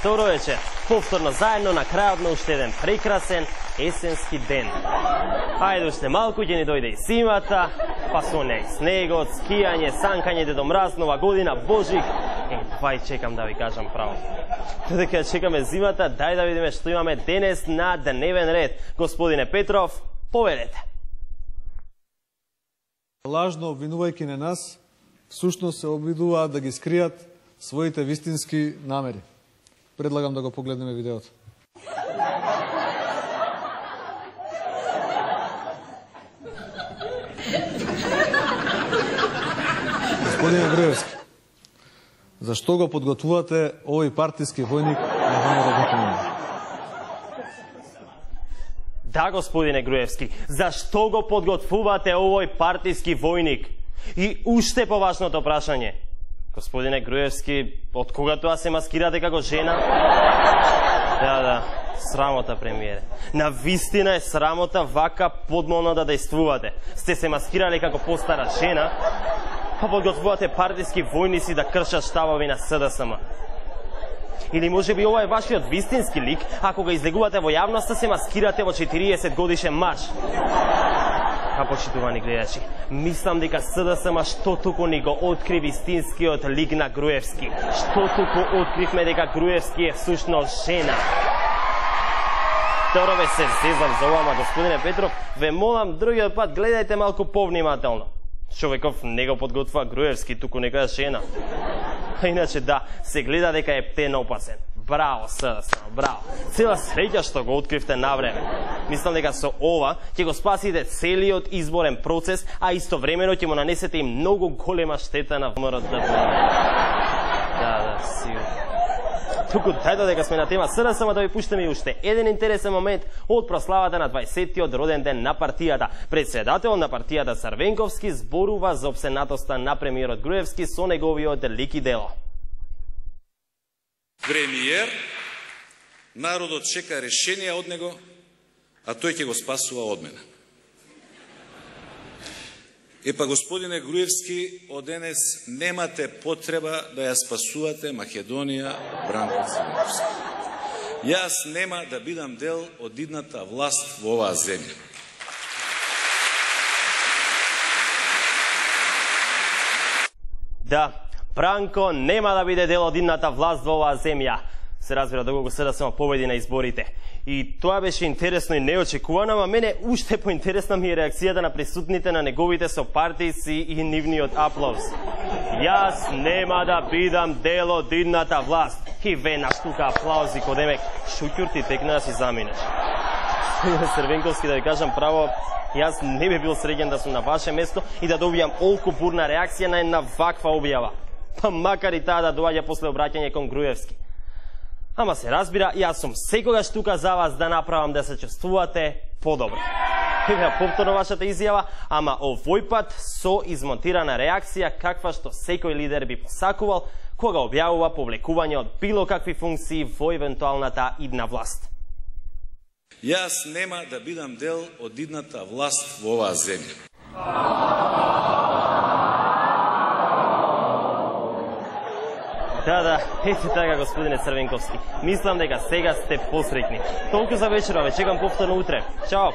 Добро вечер. Повторно заедно на крајот на уште еден прекрасен есенски ден. Ајде уште малку ќе ни дојде и зимата, па со неј снегот, скијање, санкање, Дедо Мраз, Нова година, Божик. Това и чекам да ви кажам право. Додека чекаме зимата, дај да видиме што имаме денес на дневен ред. Господине Петров, повелете. Лажно обвинувајќи на нас, всушност се обидуваат да ги скријат своите вистински намери. Предлагам да го погледнеме видеото. Господине Груевски, зашто го подготвувате овој партиски војник на ВМРО? Да, господине Груевски, зашто го подготвувате овој партиски војник? И уште поважното прашање. Господине Груевски, од кога тоа се маскирате како жена? Да, срамота, премиере. На вистина е срамота вака подмолно да действувате. Сте се маскирали како постара жена, па подготвувате партиски војници да кршат штабови на СДСМ. Или може би ова е вашиот вистински лик, ако ga излегувате во јавноста, се маскирате во 40 годишен маж. А почитувани гледачи, мислам дека СДСМ што туку ни го откри вистинскиот лик на Груевски. Што туку откривме дека Груевски е всушност жена. Добро ве се зезам за ова, господине Петров, ве молам другиот пат гледајте малку повнимателно. Човеков не го подготвува Груевски, туку некоја жена. А иначе да, се гледа дека е птен опасен. Браво, СДСМ, браво. Цела среќа што го откривте навреме. Мислам дека со ова ќе го спасите целиот изборен процес, а истовремено ќе му нанесете и многу голема штета на ВМРО. Да, сигурно. Туку дајте дека сме на тема СДСМ, да ви пуштаме и уште еден интересен момент од прославата на 20-тиот роден ден на партијата. Председател на партијата Црвенковски зборува за опсенатоста на премиерот Груевски со неговиот лик и дело. Премиер, народот чека решение од него, а тој ќе го спасува од мене. Епа, господине Груевски, од денес немате потреба да ја спасувате Македонија, Бранко Црвенковски. Јас нема да бидам дел од идната власт во оваа земја. Да, Бранко нема да биде дел од идната власт во оваа земја. Се разбира доколку СДСМ победи на изборите. И тоа беше интересно и неочекувано, ама мене уште поинтересна ми е реакцијата на присутните на неговите сопартијци и нивниот аплауз. Јас нема да бидам дел од идната власт. И веднаш тука аплаузи кod демек шуќур ти текна да си заминеш. Црвенковски, да ви кажам право, јас не би бил среќен да сум на ваше место и да добијам олку бурна реакција на една ваква објава. Па макар и таа да доаѓа после обраќање кон Груевски. Ама се разбира, јас сум секогаш тука за вас да направам да се чувствувате подобро. Еве повторно вашата изјава, ама овој пат со измонтирана реакција каква што секој лидер би посакувал кога објавува повлекување од било какви функции во евентуалната идна власт. Јас нема да бидам дел од идната власт во оваа земја. Да, ете така, господине Црвенковски. Мислам дека сега сте посреќни. Толку за вечерова, ве чекам повторно утре. Чао!